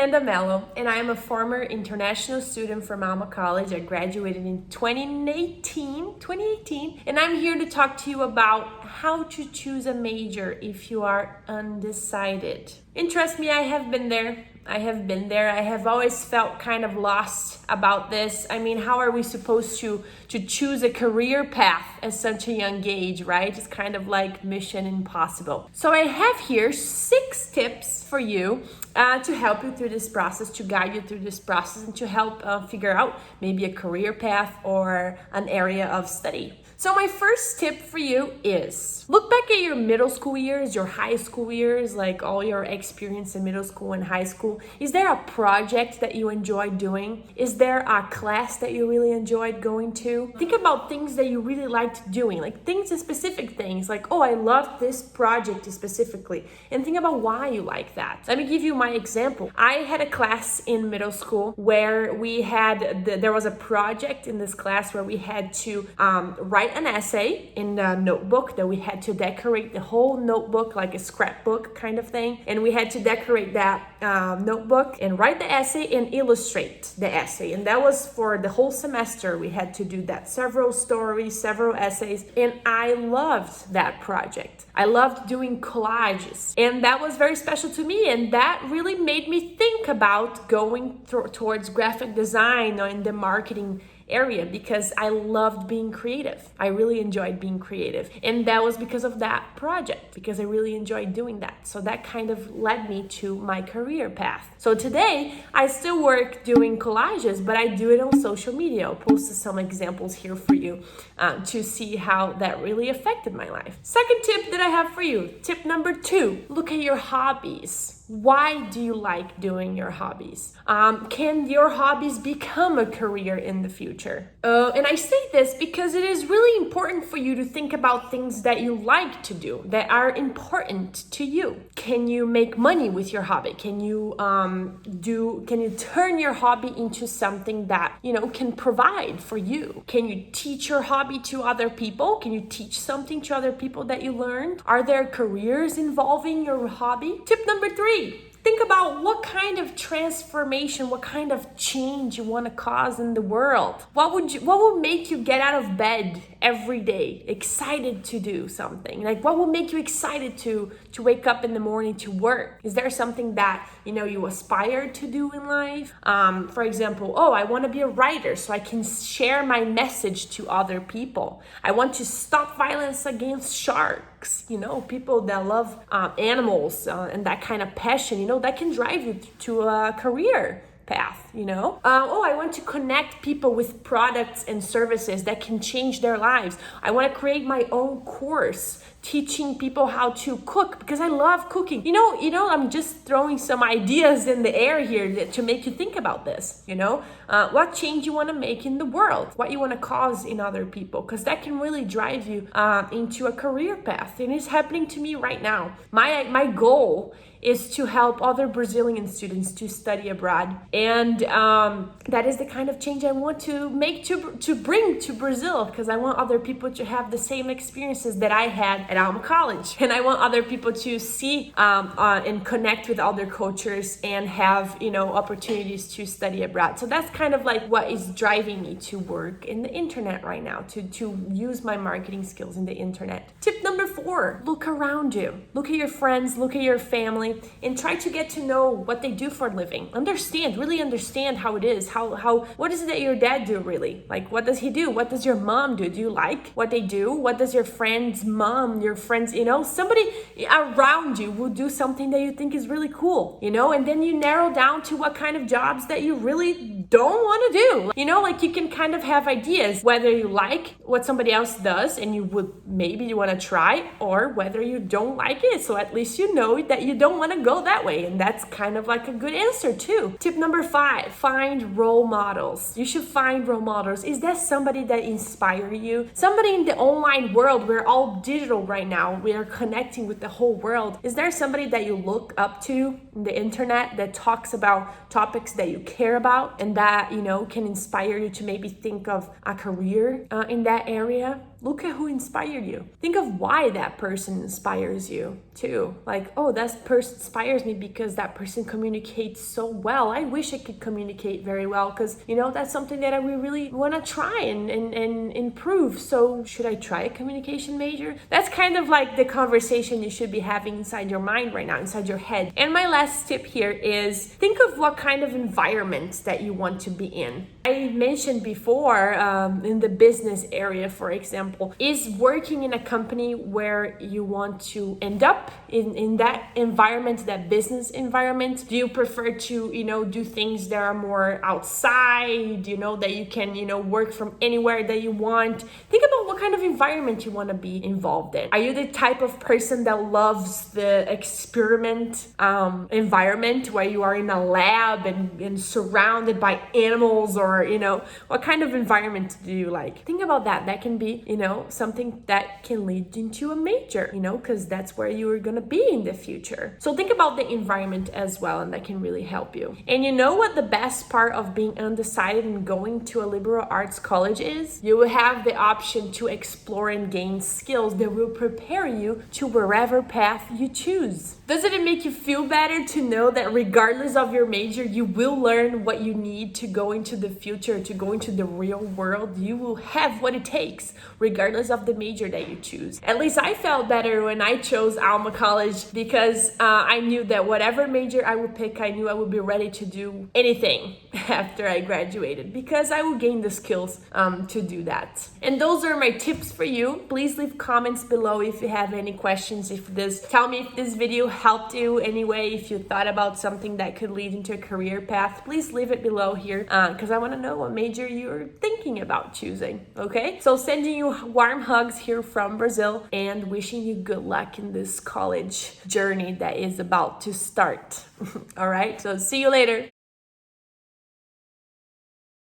Fernanda Mello, and I am a former international student from Alma College. I graduated in 2018, and I'm here to talk to you about how to choose a major if you are undecided. And trust me, I have been there. I have always felt kind of lost about this. I mean, how are we supposed to choose a career path at such a young age, right? It's kind of like mission impossible. So I have here 6 tips for you to help you through this process, to guide you through this process, and to help figure out maybe a career path or an area of study. So my first tip for you is look back at your middle school years, your high school years, like all your experience in middle school and high school. Is there a project that you enjoyed doing? Is there a class that you really enjoyed going to? Think about things that you really liked doing, like specific things, like, oh, I loved this project specifically, and think about why you like that. Let me give you my example. I had a class in middle school where there was a project in this class where we had to write an essay in a notebook that we had to decorate the whole notebook like a scrapbook kind of thing. And we had to decorate that notebook and write the essay and illustrate the essay. And that was for the whole semester. We had to do that, several stories, several essays. And I loved that project. I loved doing collages. And that was very special to me. And that really made me think about going towards graphic design or in the marketing area, because I loved being creative. I really enjoyed being creative. And that was because of that project, because I really enjoyed doing that. So that kind of led me to my career path. So today, I still work doing collages, but I do it on social media. I'll post some examples here for you to see how that really affected my life. Second tip that I have for you, tip number 2, look at your hobbies. Why do you like doing your hobbies? Can your hobbies become a career in the future? And I say this because it is really important for you to think about things that you like to do, that are important to you. Can you make money with your hobby? Can you turn your hobby into something that, can provide for you? Can you teach your hobby to other people? Can you teach something to other people that you learned? Are there careers involving your hobby? Tip number 3. Think about what kind of transformation, what kind of change you want to cause in the world. What would make you get out of bed every day, excited to do something? Like, what would make you excited to wake up in the morning to work? Is there something that, you aspire to do in life? For example, I want to be a writer so I can share my message to other people. I want to stop violence against sharks. People that love animals and that kind of passion, that can drive you to a career path, I want to connect people with products and services that can change their lives. I want to create my own course teaching people how to cook because I love cooking. I'm just throwing some ideas in the air here to make you think about this, what change you want to make in the world, what you want to cause in other people, because that can really drive you into a career path. And it's happening to me right now. My goal is to help other Brazilian students to study abroad. And that is the kind of change I want to make, to bring to Brazil, because I want other people to have the same experiences that I had at Alma College. And I want other people to see and connect with other cultures and have, opportunities to study abroad. So that's kind of like what is driving me to work in the internet right now, to use my marketing skills in the internet. Tip number 4, look around you. Look at your friends, look at your family, and try to get to know what they do for a living. Really understand how it is. What is it that your dad do really? Like, what does he do? What does your mom do? Do you like what they do? What does your friend's mom, your friends, somebody around you will do something that you think is really cool, and then you narrow down to what kind of jobs that you really don't want to do. Like, you can kind of have ideas whether you like what somebody else does and you want to try, or whether you don't like it. So at least you know that you don't want to go that way. And that's kind of like a good answer too. Tip number 5, find role models. You should find role models. Is that somebody that inspires you? Somebody in the online world, we're all digital right now. We are connecting with the whole world. Is there somebody that you look up to in the internet that talks about topics that you care about and that, can inspire you to maybe think of a career in that area? Look at who inspired you. Think of why that person inspires you too. Like, oh, that person inspires me because that person communicates so well. I wish I could communicate very well because, that's something that I really want to try and improve. So should I try a communication major? That's kind of like the conversation you should be having inside your mind right now, inside your head. And my last tip here is think of what kind of environment that you want to be in. I mentioned before in the business area, for example, is working in a company where you want to end up in that environment, that business environment. Do you prefer to, do things that are more outside, that you can, work from anywhere that you want? Think about what kind of environment you want to be involved in. Are you the type of person that loves the experiment environment where you are in a lab and surrounded by animals, or what kind of environment do you like? Think about that. That can be, something that can lead into a major, because that's where you are going to be in the future. So think about the environment as well, and that can really help you. And you know what the best part of being undecided and going to a liberal arts college is? You will have the option to explore and gain skills that will prepare you to wherever path you choose. Doesn't it make you feel better to know that regardless of your major, you will learn what you need to go into the future, to go into the real world? You will have what it takes, regardless of the major that you choose. At least I felt better when I chose Alma College because I knew that whatever major I would pick, I knew I would be ready to do anything after I graduated because I will gain the skills to do that. And those are my tips for you. Please leave comments below if you have any questions. Tell me if this video helped you anyway, if you thought about something that could lead into a career path. Please leave it below here because I want to know what major you're thinking about choosing. Okay, so sending you warm hugs here from Brazil and wishing you good luck in this college journey that is about to start. All right, so see you later.